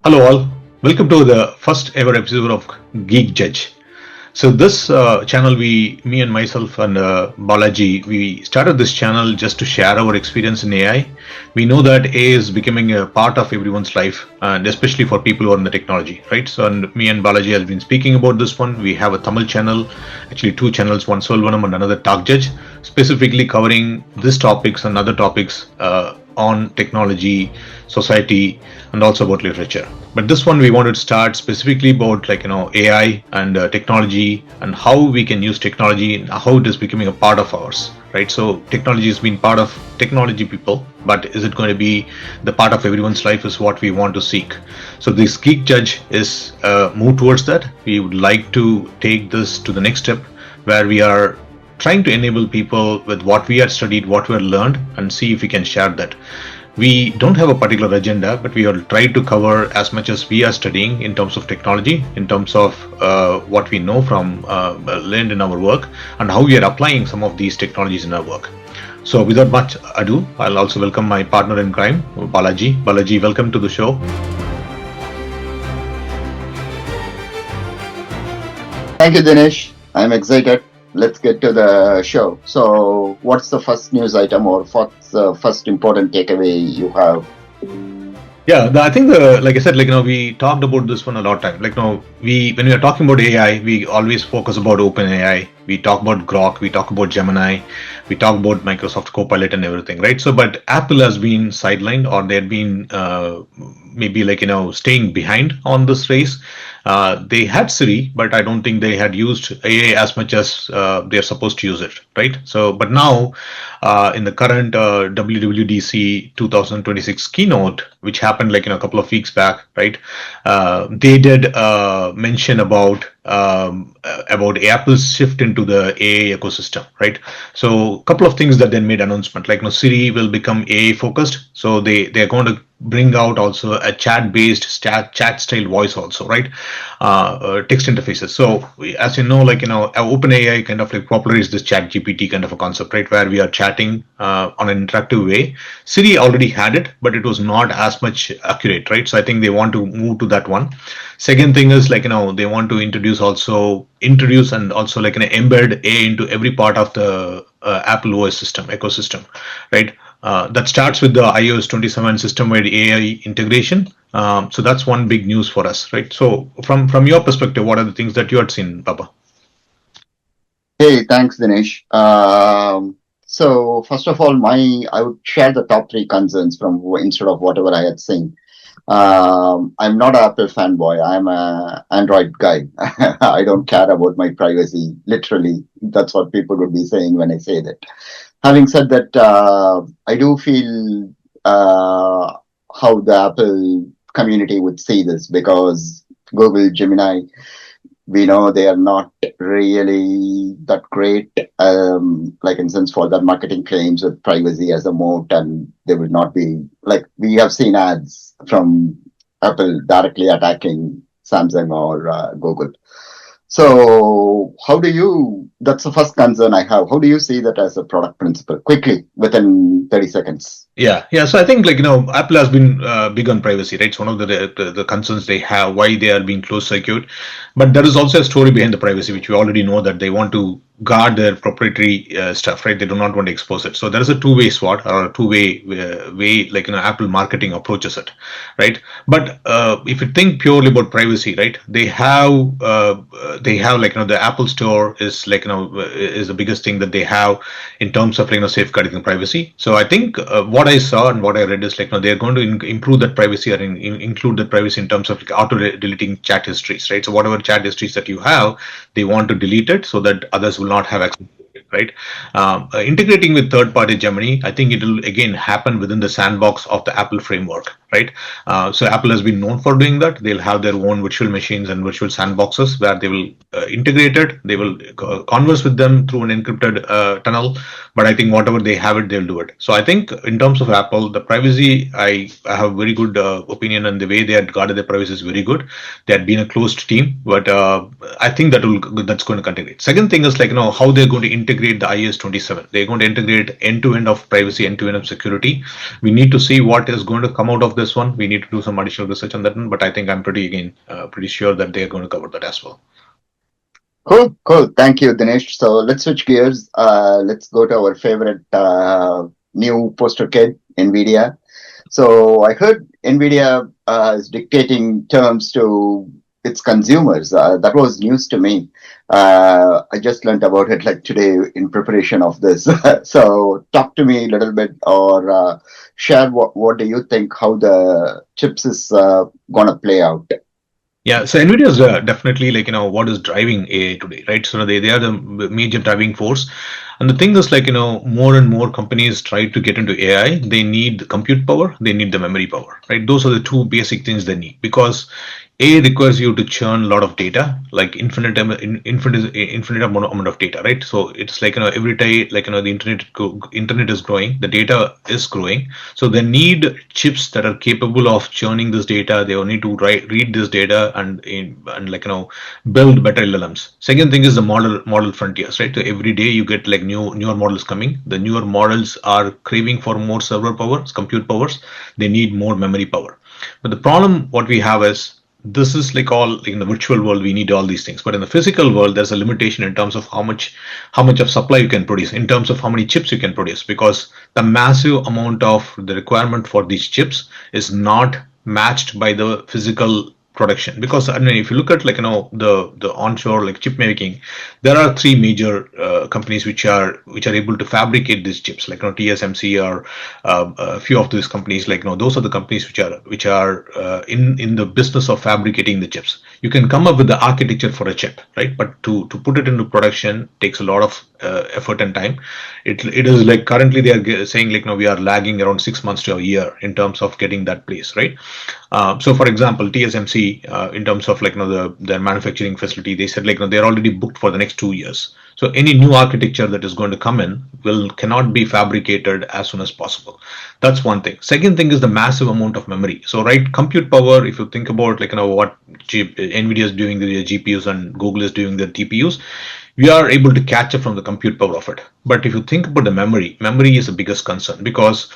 Hello all, welcome to the first ever episode of geekJUDGE. So this channel, me and myself and Balaji, we started this channel just to share our experience in AI. We know that AI is becoming a part of everyone's life, and especially for people who are in the technology, right? So, and me and Balaji has been speaking about this one. We have a Tamil channel, actually two channels, one Solvanam and another Talk Judge, specifically covering these topics and other topics on technology, society, and also about literature. But this one we wanted to start specifically about AI and technology and how we can use technology and how it is becoming a part of ours, right? So technology has been part of technology people, but is it going to be the part of everyone's life is what we want to seek. So this Geek Judge is move towards that. We would like to take this to the next step where we are trying to enable people with what we have studied, what we have learned, and see if we can share that. We don't have a particular agenda, but we will try to cover as much as we are studying in terms of technology, in terms of what we know from learned in our work, and how we are applying some of these technologies in our work. So without much ado, I'll also welcome my partner in crime, Balaji. Balaji, welcome to the show. Thank you, Dinesh. I'm excited. Let's get to the show. So, what's the first news item or what's the first important takeaway you have? Yeah, I think like I said, we talked about this one a lot of time. When we are talking about AI, we always focus about Open AI. We talk about Grok, we talk about Gemini, we talk about Microsoft Copilot and everything, right? So, but Apple has been sidelined, or they've been maybe staying behind on this race. They had Siri, but I don't think they had used AI as much as they're supposed to use it, right? So, but now in the current WWDC 2026 keynote, which happened a couple of weeks back, right? They did mention about Apple's shift into the AI ecosystem, right? So a couple of things that they made announcement, Siri will become AI focused. So they're going to bring out also a chat based chat style voice also, right? Text interfaces. So as you know, OpenAI kind of popularized this chat GPT kind of a concept, right? Where we are chatting on an interactive way. Siri already had it, but it was not as much accurate, right? So I think they want to move to that one. Second thing is they want to introduce and also embed AI into every part of the Apple OS system ecosystem, right? That starts with the iOS 27 system-wide AI integration. So that's one big news for us, right? So from your perspective, what are the things that you had seen, Papa? Hey, thanks, Dinesh. So first of all, I would share the top three concerns from instead of whatever I had seen. I'm not an Apple fanboy. I'm an Android guy. I don't care about my privacy. Literally, that's what people would be saying when I say that. Having said that, I do feel how the Apple community would see this because Google, Gemini, we know they are not really that great, like in sense for their marketing claims with privacy as a moat, and they will not be like we have seen ads from Apple directly attacking Samsung or Google. So, that's the first concern I have. How do you see that as a product principle? Quickly, within 30 seconds. Yeah. So I think Apple has been big on privacy, right? It's one of the concerns they have, why they are being closed circuit. But there is also a story behind the privacy, which we already know that they want to guard their proprietary stuff, right? They do not want to expose it. So there is a two-way sword or a two-way way, Apple marketing approaches it, right? But if you think purely about privacy, right? They have the Apple Store is is the biggest thing that they have in terms of safeguarding the privacy. So I think what I saw and what I read is they're going to improve that privacy or include that privacy in terms of auto deleting chat histories, right? So whatever chat histories that you have, they want to delete it so that others will not have access to it, right? Integrating with third-party Gemini, I think it will again happen within the sandbox of the Apple framework, right? So Apple has been known for doing that. They'll have their own virtual machines and virtual sandboxes where they will integrate it. They will converse with them through an encrypted tunnel. But I think whatever they have it, they'll do it. So I think in terms of Apple, the privacy, I have very good opinion, and the way they had guarded their privacy is very good. They had been a closed team, but I think that's going to continue. Second thing is how they're going to integrate the iOS 27. They're going to integrate end-to-end of privacy, end-to-end of security. We need to see what is going to come out of this one. We need to do some additional research on that one, but I think I'm pretty sure that they're going to cover that as well. Cool, cool. Thank you, Dinesh. So let's switch gears. Let's go to our favorite new poster kid, NVIDIA. So I heard NVIDIA is dictating terms to its consumers. That was news to me. I just learned about it like today in preparation of this. So talk to me a little bit, or share what do you think how the chips is gonna play out. Yeah, so NVIDIA is definitely what is driving AI today, right? So they are the major driving force. And the thing is more and more companies try to get into AI. They need the compute power, they need the memory power, right? Those are the two basic things they need, because AI requires you to churn a lot of data, like infinite amount of data, right? So it's every day, the internet is growing, the data is growing. So they need chips that are capable of churning this data. They will need to read this data and build better LLMs. Second thing is the model frontiers, right? So every day you get newer models coming. The newer models are craving for more server powers, compute powers. They need more memory power. But the problem what we have is, this is all in the virtual world, we need all these things, but in the physical world there's a limitation in terms of how much of supply you can produce, in terms of how many chips you can produce, because the massive amount of the requirement for these chips is not matched by the physical production. Because I mean, if you look at the onshore chip making, there are three major companies which are able to fabricate these chips, TSMC or a few of these companies. Those are the companies which are in the business of fabricating the chips. You can come up with the architecture for a chip, right? But to put it into production takes a lot of effort and time. It is currently they are saying we are lagging around 6 months to a year in terms of getting that place, right? So for example, TSMC, in terms of their manufacturing facility, they said they're already booked for the next 2 years. So any new architecture that is going to come in cannot be fabricated as soon as possible. That's one thing. Second thing is the massive amount of memory. So right, compute power, if you think about what NVIDIA is doing the GPUs and Google is doing the TPUs, we are able to catch up from the compute power of it. But if you think about the memory is the biggest concern, because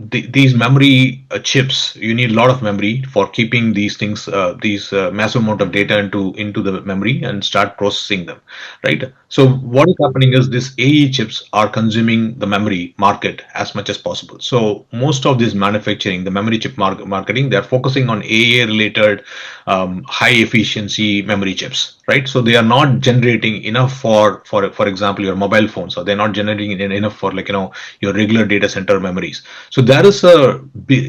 these memory chips, you need a lot of memory for keeping these things, massive amount of data into the memory and start processing them, right? So what is happening is these AE chips are consuming the memory market as much as possible. So most of this manufacturing, the memory chip marketing, they're focusing on AA related high efficiency memory chips, right? So they are not generating enough for example, your mobile phones, or they're not generating enough for your regular data center memories. So there is a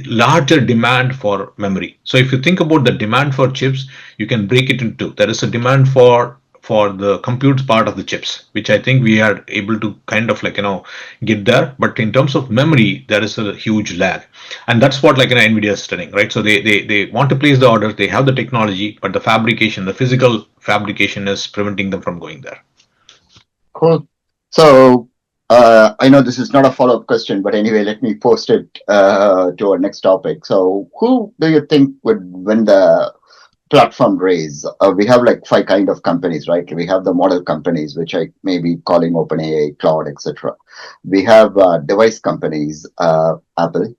larger demand for memory. So if you think about the demand for chips, you can break it into, there is a demand for the compute part of the chips, which I think we are able to kind of get there. But in terms of memory, there is a huge lag, and that's what NVIDIA is studying, right? So they want to place the orders, they have the technology, but the physical fabrication is preventing them from going there. Cool. So I know this is not a follow-up question, but anyway, let me post it to our next topic. So who do you think would win the platform raise? We have 5 kind of companies, right? We have the model companies, which I may be calling OpenAI, Cloud, etc. We have device companies, Apple.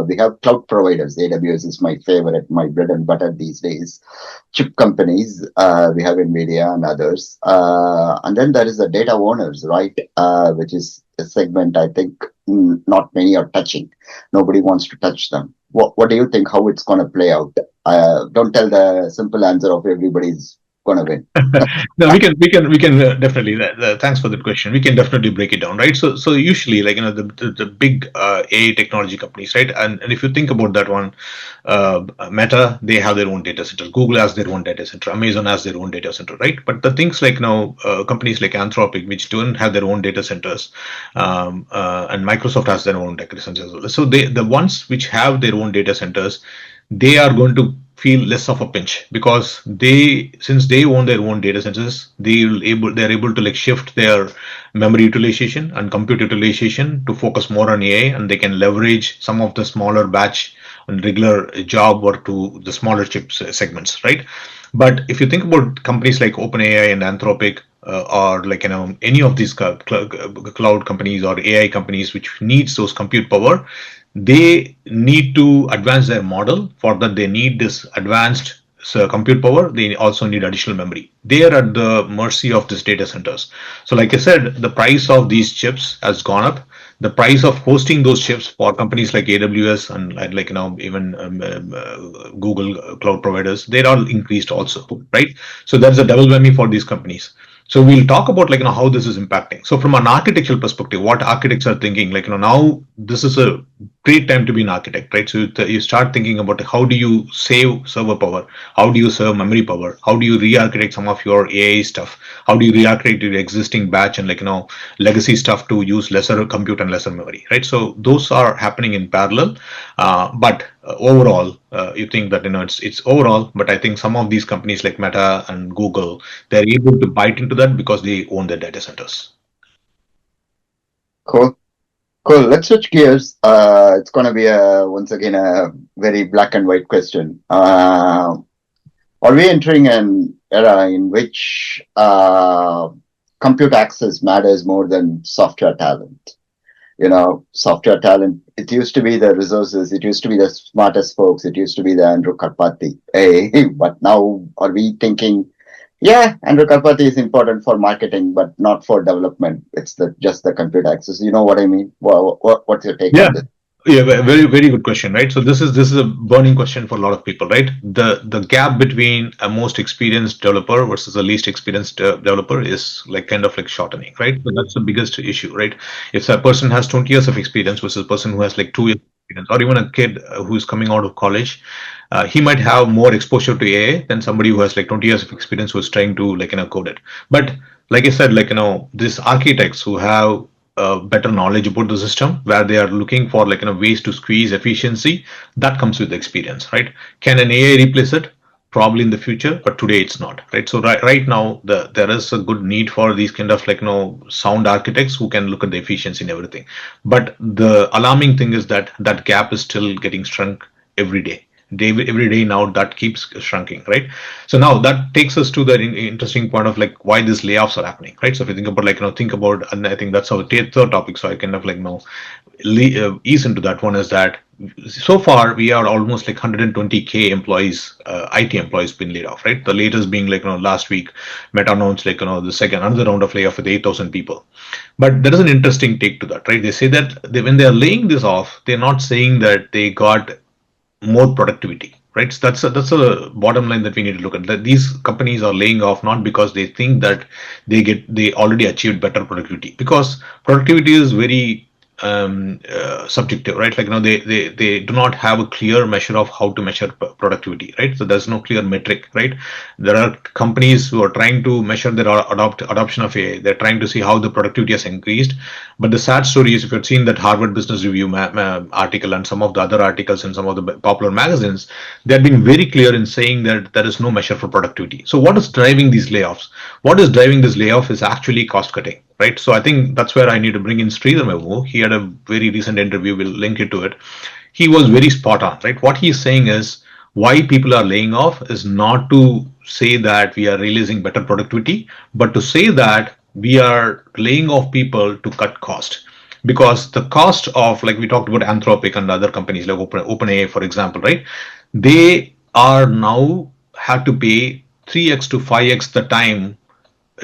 We have cloud providers. AWS is my favorite, my bread and butter these days. Chip companies, we have NVIDIA and others. And then there is the data owners, right? Which is a segment I think not many are touching. Nobody wants to touch them. What do you think how it's going to play out? Don't tell the simple answer of everybody's going to win. No, we can definitely. Thanks for the question. We can definitely break it down, right? So usually, the big AI technology companies, right? And if you think about that one, Meta, they have their own data center. Google has their own data center. Amazon has their own data center, right? But the things companies like Anthropic, which don't have their own data centers, and Microsoft has their own data centers as well. So the ones which have their own data centers, they are going to feel less of a pinch, because since they own their own data centers, they're able to shift their memory utilization and compute utilization to focus more on AI, and they can leverage some of the smaller batch and regular job work to the smaller chip segments, right? But if you think about companies like OpenAI and Anthropic, or any of these cloud companies or AI companies which needs those compute power, they need to advance their model. For that, they need this advanced compute power. They also need additional memory. They are at the mercy of these data centers. So like I said, the price of these chips has gone up. The price of hosting those chips for companies like AWS and like even Google cloud providers, they're all increased also, right? So that's a double whammy for these companies. So we'll talk about like how this is impacting. So from an architectural perspective, what architects are thinking, like now this is a great time to be an architect, right? So you start thinking about how do you save server power, how do you save memory power, how do you re-architect some of your AI stuff, how do you re-architect your existing batch and legacy stuff to use lesser compute and lesser memory, right? So those are happening in parallel, but overall, you think that it's overall, but I think some of these companies like Meta and Google, they're able to bite into that because they own their data centers. Cool. Cool. Let's switch gears. It's going to be once again a very black and white question. Are we entering an era in which compute access matters more than software talent? Software talent, it used to be the resources, it used to be the smartest folks, it used to be the Andrew Karpathy. Hey, but now are we thinking, yeah, Andrew Karpathy is important for marketing, but not for development. It's just the compute access. You know what I mean? What's your take Yeah. on this? Yeah, very very good question, right? So this is a burning question for a lot of people, right? The gap between a most experienced developer versus a least experienced developer is like kind of like shortening, right? So that's the biggest issue, right? If a person has 20 years of experience versus a person who has like 2 years of experience, or even a kid who is coming out of college, he might have more exposure to AI than somebody who has like 20 years of experience who is trying to code it. But like I said, these architects who have better knowledge about the system, where they are looking for ways to squeeze efficiency, that comes with experience, right? Can an AI replace it? Probably in the future, but today it's not, right? So right now there is a good need for these kind of sound architects who can look at the efficiency and everything. But the alarming thing is that that gap is still getting shrunk every day. Every day now that keeps shrinking, right? So now that takes us to the interesting point of like why these layoffs are happening, right? So if you think about think about, and I think that's our third topic, so I kind of ease into that one, is that so far we are almost like 120K employees, IT employees been laid off, right? The latest being last week Meta announced the second another round of layoff with 8,000 people. But there is an interesting take to that, right? They say that when they are laying this off, they're not saying that they got more productivity, right? So that's a bottom line that we need to look at, that these companies are laying off not because they think that they already achieved better productivity, because productivity is very subjective, right? They do not have a clear measure of how to measure productivity, right? So there's no clear metric, right? There are companies who are trying to measure their adoption of AI. They're trying to see how the productivity has increased. But the sad story is, if you've seen that Harvard Business Review article and some of the other articles in some of the popular magazines, they've been very clear in saying that there is no measure for productivity. So what is driving these layoffs? What is driving this layoff is actually cost cutting, right? So I think that's where I need to bring in Sridhar Vembu. He had a very recent interview. We'll link it to it. He was very spot on, right? What he's saying is why people are laying off is not to say that we are releasing better productivity, but to say that we are laying off people to cut cost. Because the cost of, like we talked about Anthropic and other companies like OpenAI, for example, right? They are now have to pay 3x to 5x the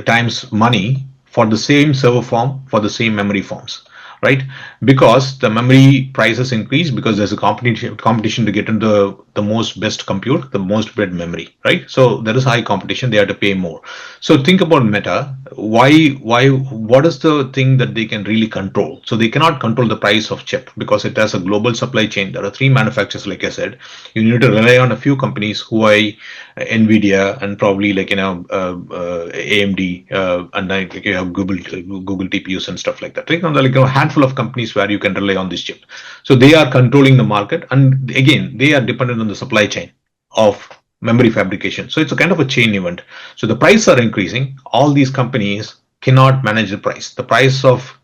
times money for the same server farm for the same memory farms, right? Because the memory prices increase because there's a competition to get into the most best compute, the most bred memory, right? So there is high competition, they have to pay more. So think about Meta. What is the thing that they can really control? So they cannot control the price of chip because it has a global supply chain. There are three manufacturers, like I said. You need to rely on a few companies, Huawei, Nvidia, and probably AMD, and like you have Google TPUs and stuff like that. Right now, there are like a handful of companies where you can rely on this chip. So they are controlling the market, and again, they are dependent on the supply chain of memory fabrication. So it's a kind of a chain event. So the prices are increasing. All these companies cannot manage the price. The price of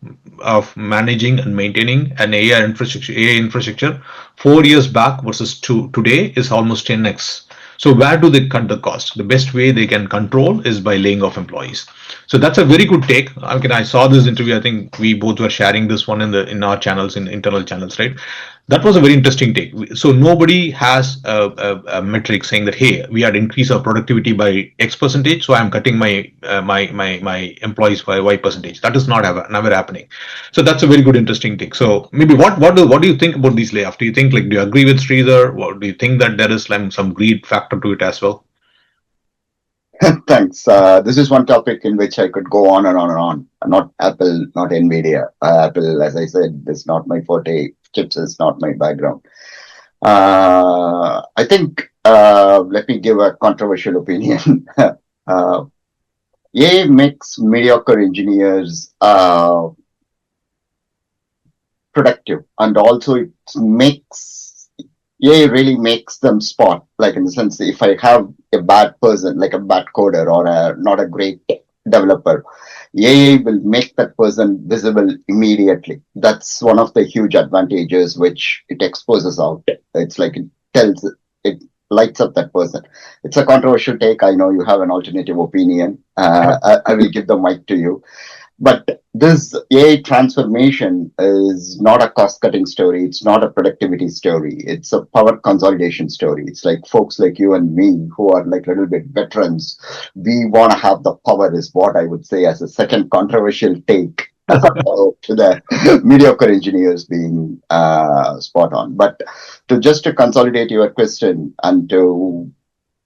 managing and maintaining an AI infrastructure 4 years back versus today is almost 10x. So where do they cut the cost? The best way they can control is by laying off employees. So that's a very good take. I saw this interview. I think we both were sharing this one in our channels, in internal channels, right? That was a very interesting take. So nobody has a metric saying that, hey, we had increased our productivity by X percentage, so I'm cutting my employees by Y percentage. That is not never happening. So that's a very good interesting take. So maybe what do you think about these layoffs? Do you think, like, do you agree with Sridhar? Do you think that there is like some greed factor to it as well? Thanks. This is one topic in which I could go on and on and on. Not Apple, not Nvidia. Apple, as I said, is not my forte. Chips is not my background. I think, let me give a controversial opinion. AI makes mediocre engineers productive, and also it makes AI really makes them spot. Like, in the sense, if I have a bad person, like a bad coder or not a great developer, AI will make that person visible immediately. That's one of the huge advantages which it exposes out. It's like it lights up that person. It's a controversial take. I know you have an alternative opinion. I will give the mic to you. But this AI transformation is not a cost cutting story. It's not a productivity story. It's a power consolidation story. It's like folks like you and me who are like a little bit veterans. We want to have the power, is what I would say as a second controversial take to the mediocre engineers being spot on. But to consolidate your question and to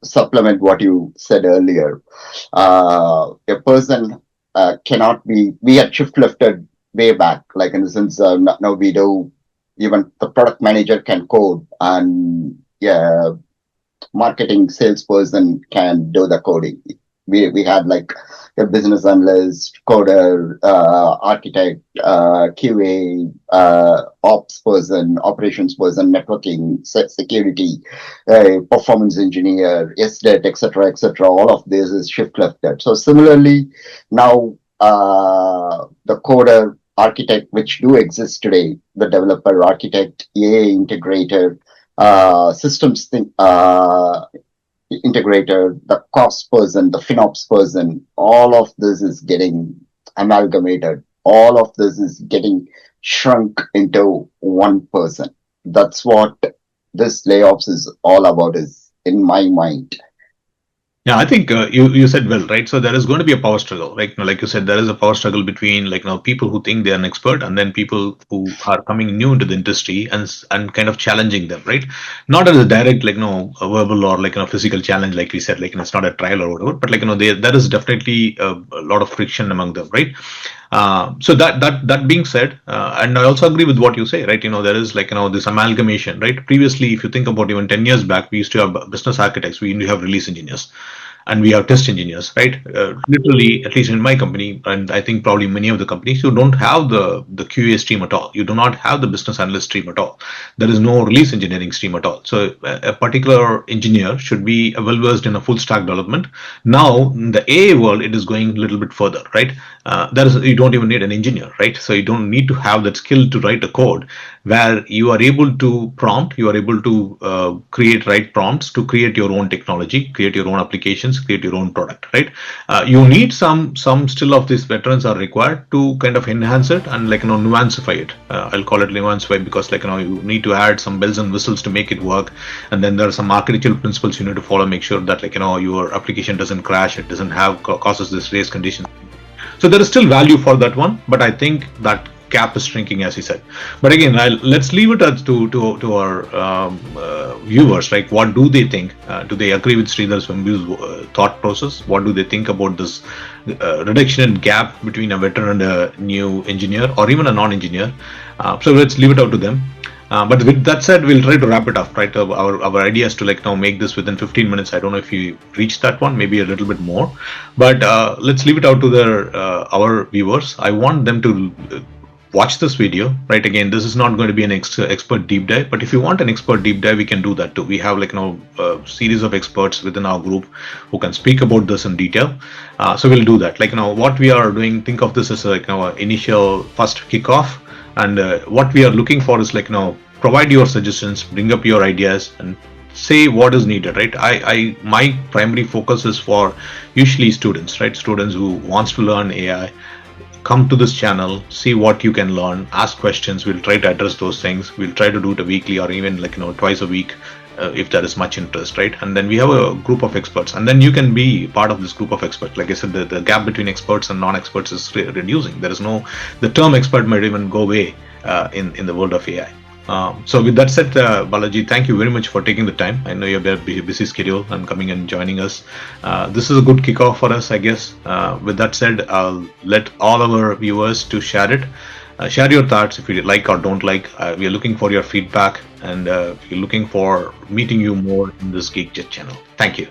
supplement what you said earlier, a person cannot be. We had shift lifted way back, like in the sense now we do. Even the product manager can code, and yeah, marketing salesperson can do the coding. We had like a business analyst, coder, architect, QA, ops person, operations person, networking, security, performance engineer, SDET, etc., etc. All of this is shift left. So similarly, now the coder, architect, which do exist today, the developer, architect, AI integrator, systems integrator, the cost person, the FinOps person, all of this is getting amalgamated. All of this is getting shrunk into one person. That's what this layoffs is all about, is in my mind. Yeah, I think you said well, right? So there is going to be a power struggle, right? Like you said, there is a power struggle between, like, people who think they are an expert, and then people who are coming new into the industry and kind of challenging them, right? Not as a direct, like, a verbal or like, physical challenge, like we said, like, it's not a trial or whatever, but like, there is definitely a lot of friction among them, right? So that being said, and I also agree with what you say, right? There is, like, this amalgamation, right? Previously, if you think about even 10 years back, we used to have business architects, we used to have release engineers, and we have test engineers, right? Literally, at least in my company, and I think probably many of the companies, you don't have the QA stream at all. You do not have the business analyst stream at all. There is no release engineering stream at all. So a particular engineer should be well versed in a full stack development. Now, in the AI world, it is going a little bit further, right? You don't even need an engineer, right? So you don't need to have that skill to write a code, where you are able to prompt, you are able to create right prompts to create your own technology, create your own applications, create your own product, right? You need some still of these veterans are required to kind of enhance it and, like, nuancify it. I'll call it nuancify, because, like, you need to add some bells and whistles to make it work, and then there are some architectural principles you need to follow, make sure that, like, your application doesn't crash, it doesn't have causes this race condition. So there is still value for that one, but I think that gap is shrinking, as he said. But again, let's leave it to our viewers. Like, what do they think? Do they agree with Sridhar Vembu's thought process? What do they think about this reduction in gap between a veteran and a new engineer, or even a non-engineer? So let's leave it out to them. But with that said, we'll try to wrap it up, right? Our idea is to, like, now make this within 15 minutes. I don't know if you reached that one, maybe a little bit more, but let's leave it out to our viewers. I want them to watch this video, right? Again, this is not going to be an expert deep dive, but if you want an expert deep dive, we can do that too. We have, like, a series of experts within our group who can speak about this in detail. So we'll do that. Like, what we are doing, think of this as, like, our initial first kickoff. And what we are looking for is, like, provide your suggestions, bring up your ideas, and say what is needed, right? My primary focus is for usually students, right? Students who wants to learn AI, come to this channel, see what you can learn, ask questions. We'll try to address those things. We'll try to do it a weekly or even twice a week. If there is much interest, right? And then we have a group of experts, and then you can be part of this group of experts. Like I said, the gap between experts and non-experts is reducing. There is the term expert might even go away in the world of AI. So with that said, Balaji, thank you very much for taking the time. I know you have a busy schedule and coming and joining us. This is a good kickoff for us, I guess. With that said, I'll let all our viewers to share it. Share your thoughts if you like or don't like. We are looking for your feedback, and we're looking for meeting you more in this geekJUDGE channel. Thank you.